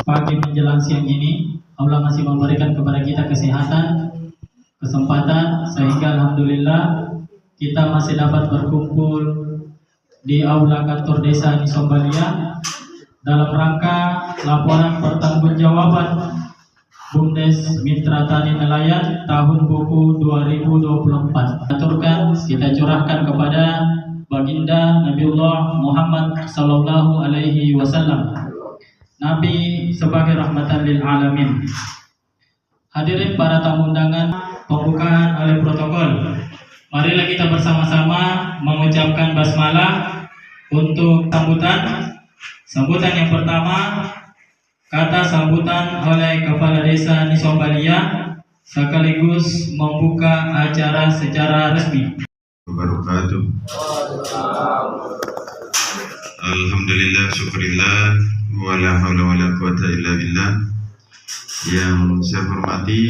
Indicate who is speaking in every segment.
Speaker 1: pagi menjelang siang ini Allah masih memberikan kepada kita kesehatan, kesempatan, sehingga alhamdulillah kita masih dapat berkumpul di aula kantor desa Nisombalia dalam rangka laporan pertanggungjawaban BUMDes Mitra Tani Nelayan tahun buku 2024. Kita curahkan kepada Baginda Nabiullah Muhammad Sallallahu Alaihi Wasallam, Nabi sebagai rahmatan lil alamin. Hadirin para tamu undangan, pembukaan oleh protokol. Marilah kita bersama-sama mengucapkan basmalah untuk sambutan. Sambutan yang pertama, kata sambutan oleh Kepala Desa Nisombalia sekaligus membuka acara secara resmi.
Speaker 2: Wabarakatuh. Alhamdulillah, syukurillah, wala haula wala quwata illa billah. Yang saya hormati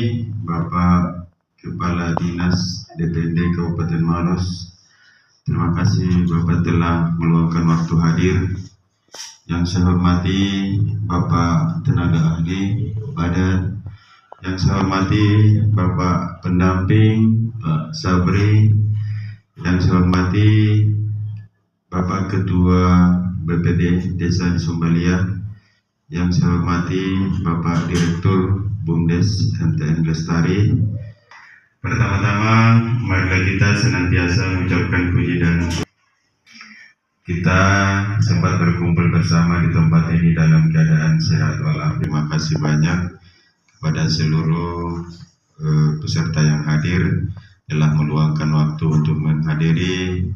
Speaker 2: Bapak Kepala Dinas DPD Kabupaten Maros, terima kasih Bapak telah meluangkan waktu hadir. Yang saya hormati Bapak Tenaga Ahli Badan, yang saya hormati Bapak Pendamping Pak Sabri, yang saya hormati Bapak Ketua BPD Desa Nisombalia, yang saya hormati Bapak Direktur BUMDes MTN Lestari. Pertama-tama, marilah kita senantiasa mengucapkan puji dan kita sempat berkumpul bersama di tempat ini dalam keadaan sehat walafiat. Terima kasih banyak kepada seluruh peserta yang hadir telah meluangkan waktu untuk menghadiri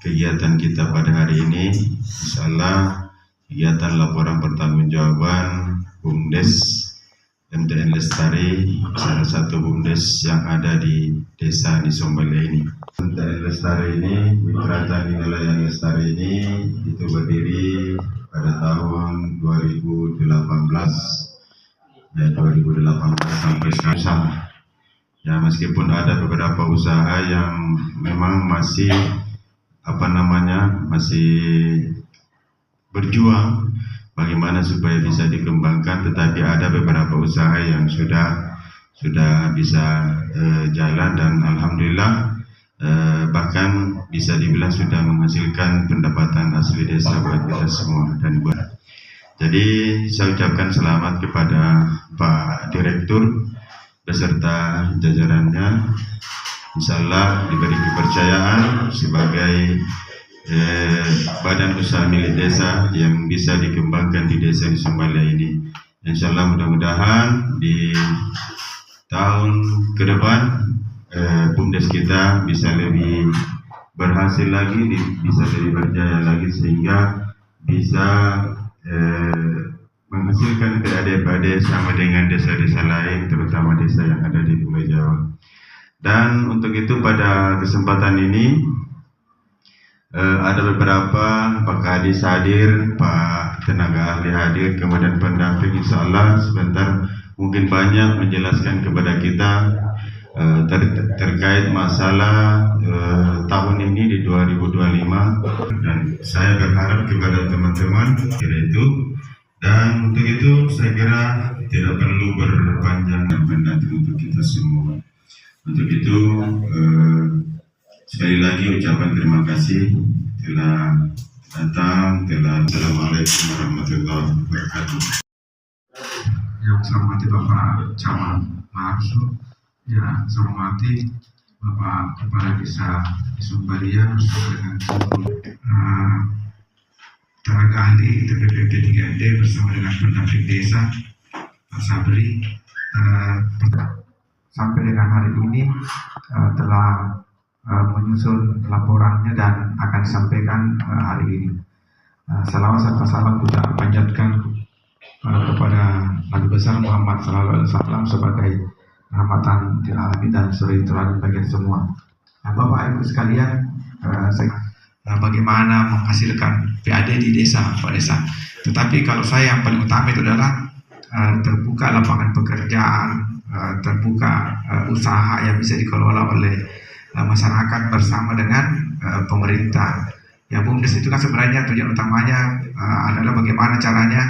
Speaker 2: kegiatan kita pada hari ini. Insyaallah kegiatan laporan pertanggungjawaban BUMDes MTN Lestari, salah satu BUMDes yang ada di Desa Nisombalia ini. MTN Lestari ini, Mitra Tani Nelayan Lestari ini itu berdiri pada tahun 2018 sampai sekarang. Ya, meskipun ada beberapa usaha yang memang masih masih berjuang bagaimana supaya bisa dikembangkan, tetapi ada beberapa usaha yang sudah bisa jalan dan alhamdulillah bahkan bisa dibilang sudah menghasilkan pendapatan asli desa buat kita semua dan buat. Jadi saya ucapkan selamat kepada Pak Direktur beserta jajarannya. Insyaallah diberi kepercayaan sebagai badan usaha milik desa yang bisa dikembangkan di Desa Nisombalia ini. Insyaallah mudah-mudahan di tahun ke depan BUMDes kita bisa lebih berhasil lagi, bisa lebih berjaya lagi sehingga bisa menghasilkan PAD-PAD sama dengan desa-desa lain, terutama desa yang ada di Pulau Jawa. Dan untuk itu pada kesempatan ini ada beberapa Pak Kadis hadir, Pak Tenaga Ahli hadir, kemudian pendamping. Insyaallah sebentar mungkin banyak menjelaskan kepada kita terkait masalah tahun ini di 2025, dan saya berharap kepada teman-teman kira itu. Dan untuk itu saya kira tidak perlu berpanjang dan pendamping untuk kita semua. Untuk itu sekali lagi ucapan terima kasih telah datang. Assalamualaikum warahmatullahi wabarakatuh.
Speaker 3: Yang saya hormati Bapak Camat Marso, ya saya hormati Bapak Kepala Desa Nisombalia bersama dengan seluruh tenaga ahli TPPD 3D bersama dengan pendamping desa Pak Sabri. Sampai dengan hari ini telah menyusun laporannya dan akan disampaikan hari ini. Salawat serta salam kita panjatkan kepada Nabi besar Muhammad Sallallahu Alaihi Wasallam sebagai rahmatan lil alamin dan suri teladan bagi semua. Bapak Ibu sekalian, bagaimana menghasilkan PAD di desa, Pak Desa. Tetapi kalau saya yang paling utama itu adalah terbuka lapangan pekerjaan, terbuka usaha yang bisa dikelola oleh masyarakat bersama dengan pemerintah. Ya, BUMDes itu kan sebenarnya tujuan utamanya adalah bagaimana caranya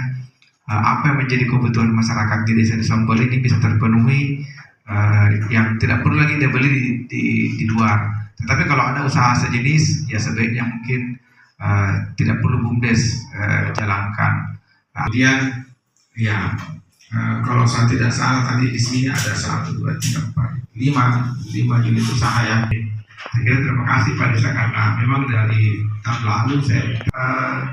Speaker 3: apa yang menjadi kebutuhan masyarakat di desa Nisombali ini bisa terpenuhi, yang tidak perlu lagi dia beli di luar. Tetapi kalau ada usaha sejenis, ya sebaiknya mungkin tidak perlu BUMDes jalankan. Kemudian ya kalau saya tidak salah tadi di sini ada 1, 2, 3, 4, 5 unit usaha ya. Saya kira terima kasih Pak Desa karena memang dari tahun lalu saya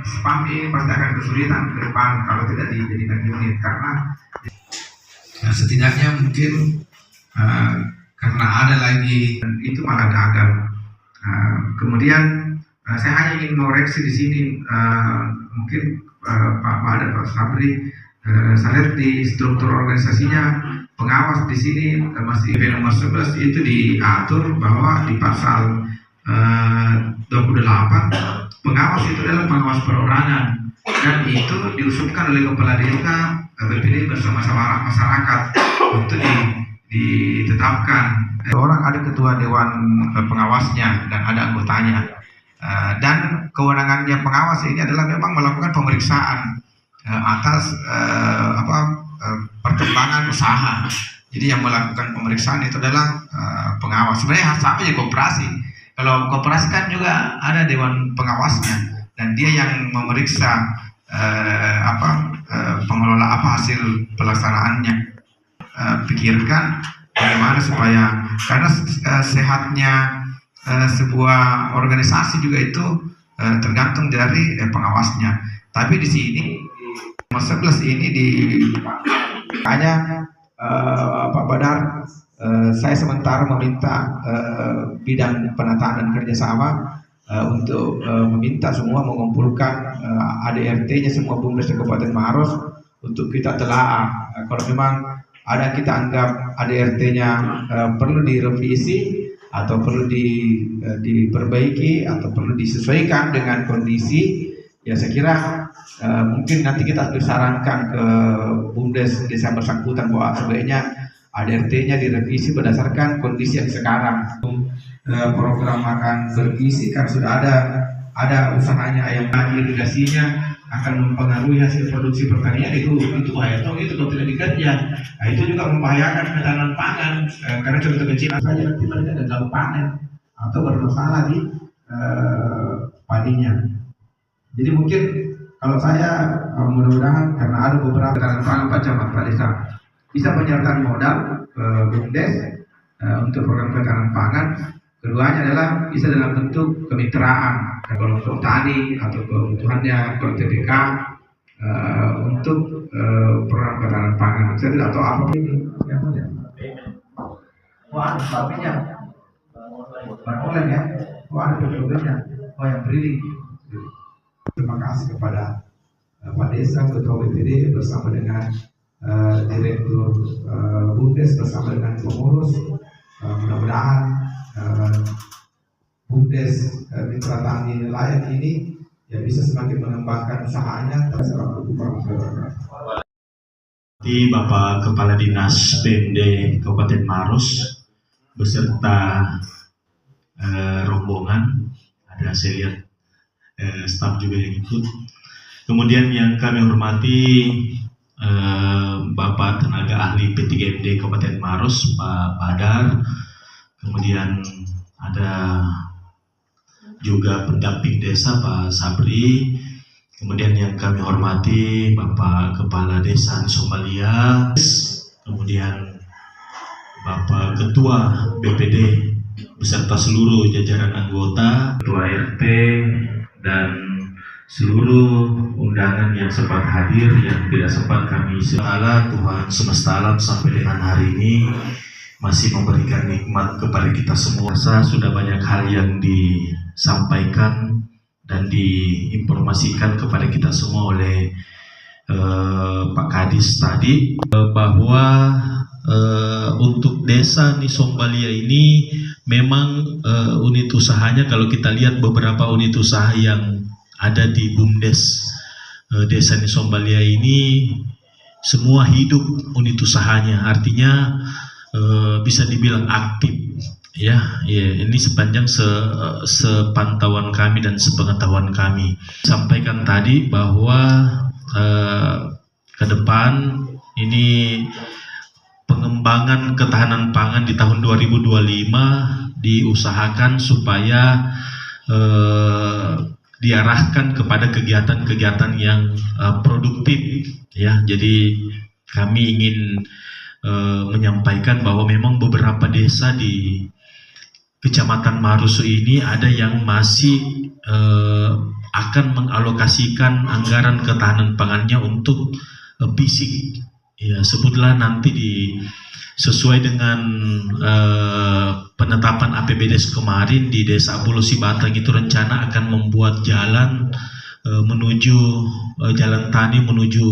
Speaker 3: spam ini pasti akan kesulitan ke depan kalau tidak dijadikan unit, karena setidaknya mungkin karena ada lagi itu malah gagal. Kemudian saya hanya ingin mengoreksi di sini, mungkin Pak Badar, Pak Sabri, saya lihat di struktur organisasinya pengawas di sini masih nomor 11 itu diatur bahwa di pasal 28 pengawas itu adalah pengawas perorangan, dan itu diusulkan oleh kepala desa BPD bersama-sama masyarakat untuk ditetapkan. Orang ada ketua dewan pengawasnya dan ada anggotanya, dan kewenangannya pengawas ini adalah memang melakukan pemeriksaan atas perkembangan usaha. Jadi yang melakukan pemeriksaan itu adalah pengawas. Sebenarnya sama aja koperasi. Kalau koperasi kan juga ada dewan pengawasnya, dan dia yang memeriksa pengelola hasil pelaksanaannya. Pikirkan bagaimana supaya, karena sehatnya sebuah organisasi juga itu tergantung dari pengawasnya. Tapi di sini nomor 11 ini hanya Pak Badar, saya sementara meminta bidang penataan dan kerjasama untuk meminta semua mengumpulkan ADRT-nya semua BUMDes Kabupaten Maros untuk kita telaah. Kalau memang ada kita anggap ADRT-nya perlu direvisi atau perlu diperbaiki atau perlu disesuaikan dengan kondisi, ya saya kira mungkin nanti kita harus sarankan ke BUMDes desa bersangkutan bahwa sebaiknya ADRT-nya direvisi berdasarkan kondisi yang sekarang. Program makan bergizi kan sudah ada usahanya, yang irigasinya akan mempengaruhi hasil produksi pertanian, itu bahaya. Itu kalau tidak dikerja, nah, itu juga membahayakan ketahanan pangan, karena contoh kecil saja nanti mereka gagal panen atau bermasalah di padinya. Jadi mungkin kalau saya mudah-mudahan, karena ada beberapa ketahanan pangan Pak Camat, Pak Desa bisa menyertakan modal BUMDes untuk program ketahanan pangan. Keduanya adalah bisa dalam bentuk kemitraan, kelompok tani atau kebutuhannya ke TPK untuk program ketahanan pangan. Saya tidak tahu apa ini. Wah, sapinya online ya. Wah, ada programnya. Oh, yang breeding. Terima kasih kepada Pak Desa, Ketua BPD bersama dengan Direktur BUMDes bersama dengan pengurus. Mudah-mudahan BUMDes Mitra Tani Nelayan ini ya bisa semakin mengembangkan usahanya.
Speaker 4: Di Bapak Kepala Dinas BMD Kabupaten Maros beserta rombongan, ada saya lihat staf juga yang ikut. Kemudian yang kami hormati Bapak Tenaga Ahli P3MD Kabupaten Maros, Pak Badar. Kemudian ada juga pendamping desa Pak Sabri. Kemudian yang kami hormati Bapak Kepala Desa Nisombali, kemudian Bapak Ketua BPD beserta seluruh jajaran anggota, Ketua RT, dan seluruh undangan yang sempat hadir, yang tidak sempat kami Allah Tuhan semesta alam sampai dengan hari ini masih memberikan nikmat kepada kita semua. Saya sudah banyak hal yang disampaikan dan diinformasikan kepada kita semua oleh Pak Kadis tadi, bahwa untuk desa Nisombalia ini memang unit usahanya, kalau kita lihat beberapa unit usaha yang ada di BUMDes desa Nisombalia ini semua hidup unit usahanya, artinya bisa dibilang aktif ya. Ini sepanjang sepantauan kami dan sepengetahuan kami. Sampaikan tadi bahwa ke depan ini pengembangan ketahanan pangan di tahun 2025 diusahakan supaya diarahkan kepada kegiatan-kegiatan yang produktif ya. Jadi kami ingin menyampaikan bahwa memang beberapa desa di Kecamatan Marusu ini ada yang masih akan mengalokasikan anggaran ketahanan pangannya untuk fisik. Ya, sebutlah nanti sesuai dengan penetapan APBDes kemarin di Desa Pulau Sibatang itu rencana akan membuat jalan menuju jalan tani menuju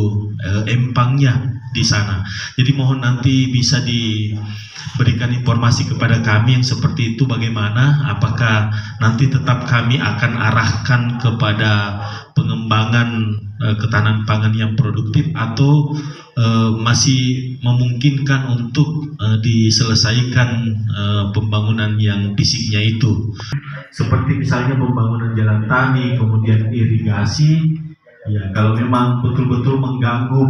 Speaker 4: empangnya di sana. Jadi mohon nanti bisa diberikan informasi kepada kami yang seperti itu bagaimana, apakah nanti tetap kami akan arahkan kepada pengembangan ketahanan pangan yang produktif atau masih memungkinkan untuk diselesaikan pembangunan yang fisiknya itu. Seperti misalnya pembangunan jalan tani, kemudian irigasi, ya kalau memang betul-betul mengganggu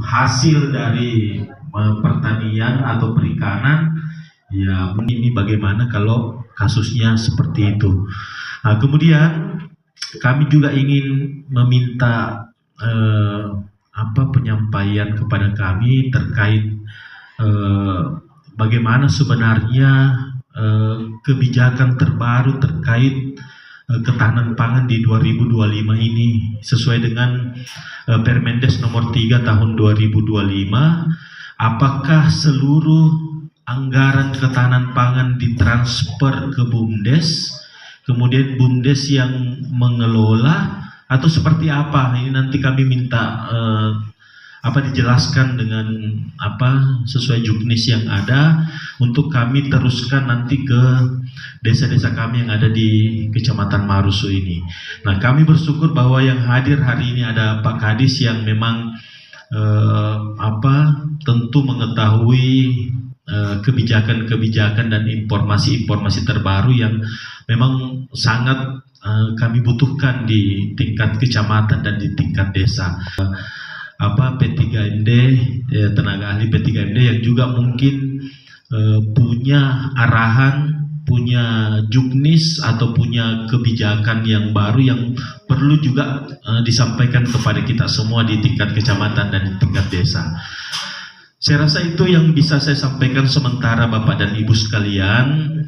Speaker 4: hasil dari pertanian atau perikanan, ya ini bagaimana kalau kasusnya seperti itu. Nah, kemudian kami juga ingin meminta penyampaian kepada kami terkait bagaimana sebenarnya kebijakan terbaru terkait ketahanan pangan di 2025 ini sesuai dengan Permendes nomor 3 tahun 2025. Apakah seluruh anggaran ketahanan pangan ditransfer ke BUMDes, kemudian BUMDes yang mengelola, atau seperti apa? Ini nanti kami minta dijelaskan dengan sesuai juknis yang ada untuk kami teruskan nanti ke desa-desa kami yang ada di Kecamatan Marusu ini. Nah, kami bersyukur bahwa yang hadir hari ini ada Pak Kadis yang memang tentu mengetahui kebijakan-kebijakan dan informasi-informasi terbaru yang memang sangat kami butuhkan di tingkat kecamatan dan di tingkat desa. P3MD, tenaga ahli P3MD yang juga mungkin punya arahan, punya juknis atau punya kebijakan yang baru yang perlu juga disampaikan kepada kita semua di tingkat kecamatan dan di tingkat desa. Saya rasa itu yang bisa saya sampaikan sementara Bapak dan Ibu sekalian.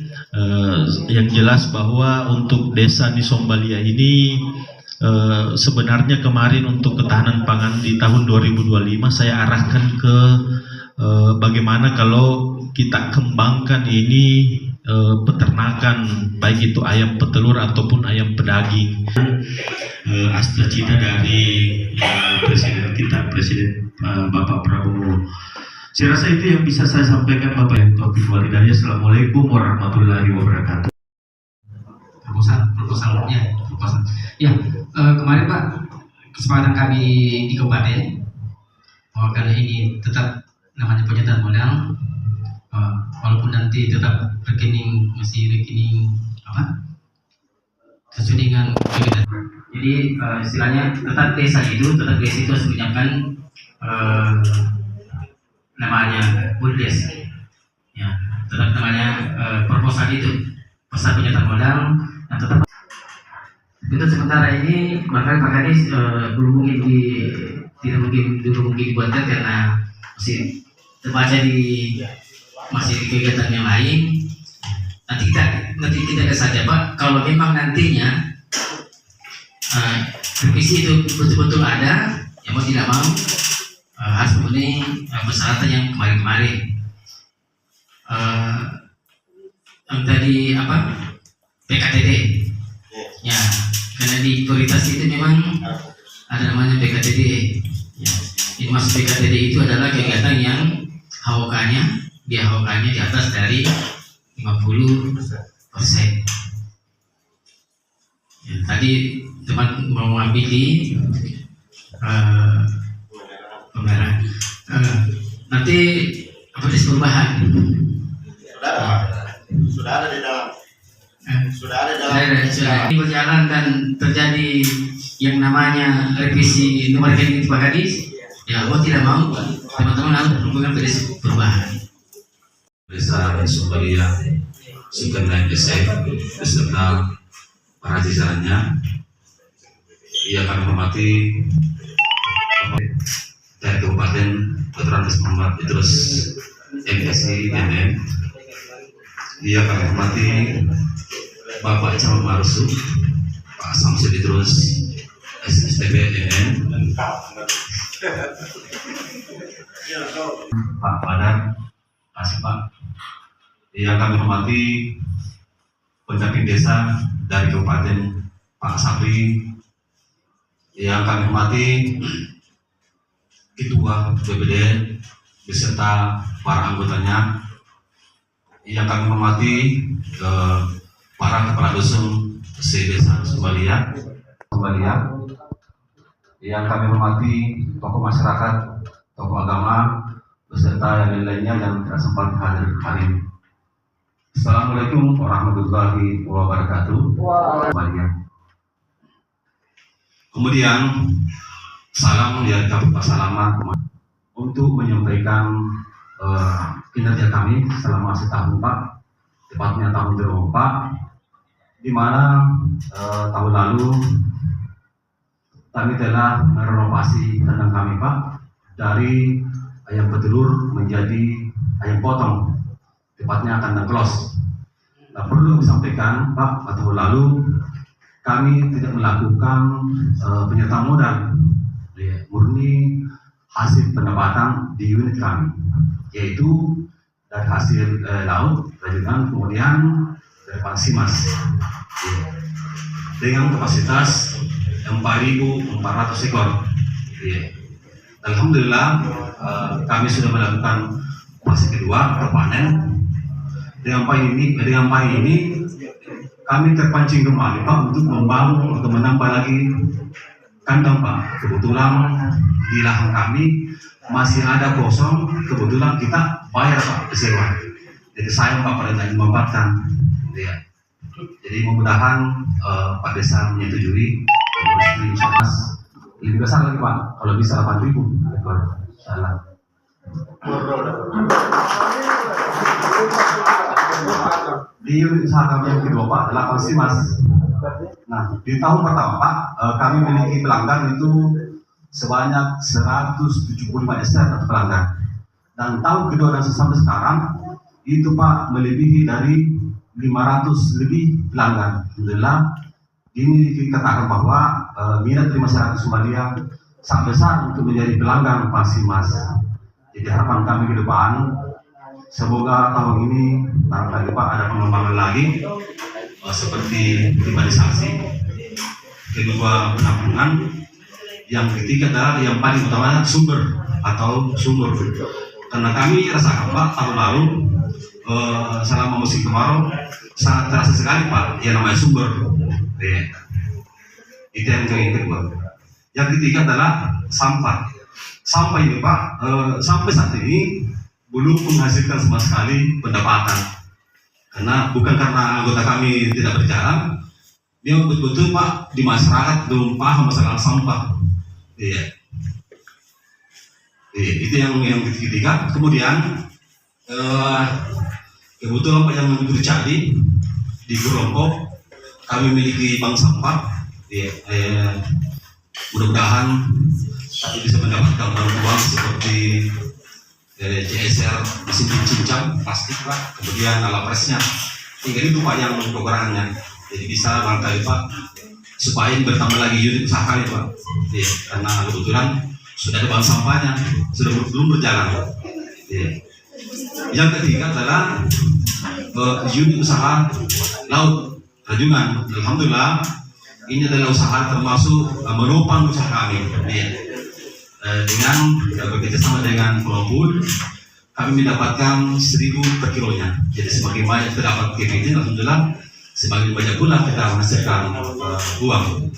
Speaker 4: Yang jelas bahwa untuk desa Nisombalia ini sebenarnya kemarin untuk ketahanan pangan di tahun 2025 saya arahkan ke bagaimana kalau kita kembangkan ini peternakan, baik itu ayam petelur ataupun ayam pedaging. Cita-cita dari Presiden kita, Presiden Bapak Prabowo. Saya rasa itu yang bisa saya sampaikan Bapak yang Taufik Walidaya. Assalamualaikum warahmatullahi wabarakatuh.
Speaker 5: Proposalnya. Ya, kemarin Pak, kesepakatan kami di kabupaten bahwa karena ini tetap namanya penyertaan modal, walaupun nanti tetap rekening sesuai dengan kegiatan. Jadi istilahnya tetap desa itu harus menyiapkan namanya BUMDes, ya tetap namanya proposal itu pasal penyertaan modal. Nah, tetap untuk sementara ini bahkan Pak Kadis belum mungkin dibuatkan karena masih terbaca masih di kegiatan yang lain. Nanti kita saja Pak, kalau memang nantinya revisi itu betul-betul ada, yang mau tidak mau harus memenuhi persyaratan yang kemarin-kemarin. Tadi PKTD, ya karena di prioritas itu memang ada namanya PKTD. Ya, ini masuk PKTD itu adalah kegiatan yang HOK-nya di atas dari 50%. Ya, tadi teman mau ambil di pembayaran. Nanti perubahan.
Speaker 6: Sudah ada di dalam. Sudah ada di dalam.
Speaker 5: Sudah berjalan dan terjadi yang namanya revisi nomor rekening Pak Kadis, ya mau tidak mau teman-teman harus melakukan perubahan.
Speaker 6: Desa Sumbalia Sukarnain SF beserta para jajarannya yang kami hormati dari Kabupaten Putra Muhammad Idrus MSI MM, yang kami hormati Bapak Camat Marusu, Pak Samsul Idrus SSTB MM, Pak Padar, kasih Pak, yang kami hormati pendamping desa dari Kabupaten Pak Sabri, yang kami hormati Ketua BPD beserta para anggotanya, yang kami hormati para kepala dusun se-Desa Sumbalia, yang kami hormati tokoh masyarakat, tokoh agama beserta yang lainnya yang tidak sempat hadir hari ini. Assalamualaikum warahmatullahi wabarakatuh. Kemudian salam dari Kabupaten Salama untuk menyampaikan kinerja kami selama setahun Pak, tepatnya tahun 2004, di mana tahun lalu kami telah merenovasi kandang kami Pak dari ayam petelur menjadi ayam potong, tepatnya kandang close. Nah, perlu disampaikan Pak, tahun lalu kami tidak melakukan penyertaan modal, murni hasil pendapatan di unit kami, yaitu dari hasil laut, rajungan, kemudian dari pansimas, dengan kapasitas 4.400 ekor. Alhamdulillah kami sudah melakukan fase kedua perpanen. Dengan pagi ini kami terpancing kembali Pak untuk membangun atau menambah lagi kandang Pak. Kebetulan di lahan kami masih ada kosong, kebetulan kita bayar Pak sewa. Jadi sayang Pak pada tidak memanfaatkan. Ya. Jadi mudah-mudahan Pak Desa menyetujui. Insyaallah lebih besar lagi Pak, kalau bisa 8.000 ekor. Insyaallah. Di unit usaha kami yang kedua Pak adalah pansimas. Nah, di tahun pertama Pak, kami memiliki pelanggan itu sebanyak 175 ekor atau pelanggan. Dan tahun kedua dan sampai sekarang itu Pak melebihi dari 500 lebih pelanggan. Alhamdulillah, ini dikatakan bahwa minat dari masyarakat Sumbalia sangat besar untuk menjadi pelanggan pansimas. Jadi harapan kami ke depan, semoga tahun ini barangkali Pak ada pengembangan lagi seperti privatisasi, kedua penampungan, yang ketiga adalah yang paling utama sumber. Karena kami rasakan Pak tahun lalu selama musim kemarau sangat terasa sekali Pak yang namanya sumber. Itu yang kedua. Yang ketiga adalah sampah. Sampah ini Pak sampai saat ini belum menghasilkan sama sekali pendapatan. Karena bukan karena anggota kami tidak berjalan, dia betul-betul Pak di masyarakat belum paham masalah sampah. Itu yang ketiga. Kemudian kebetulan Pak yang terjadi di Gerompok kami memiliki bank sampah. Mudah-mudahan kami bisa mendapatkan bantuan seperti CSR mesin cincang plastik Pak, kemudian alat presnya. Tinggal itu Pak yang kekurangannya. Jadi bisa barangkali Pak supaya bertambah lagi unit usaha kami Pak. Karena kebetulan sudah ada bank sampahnya, sudah belum berjalan Pak. Yang ketiga adalah unit usaha laut rajungan. Alhamdulillah ini adalah usaha termasuk menopang usaha kami. Dengan bekerjasama dengan Pulau kami mendapatkan 1.000 per kilonya. Jadi semakin banyak terdapat kepiting, alhamdulillah semakin banyak pula kita menghasilkan uang.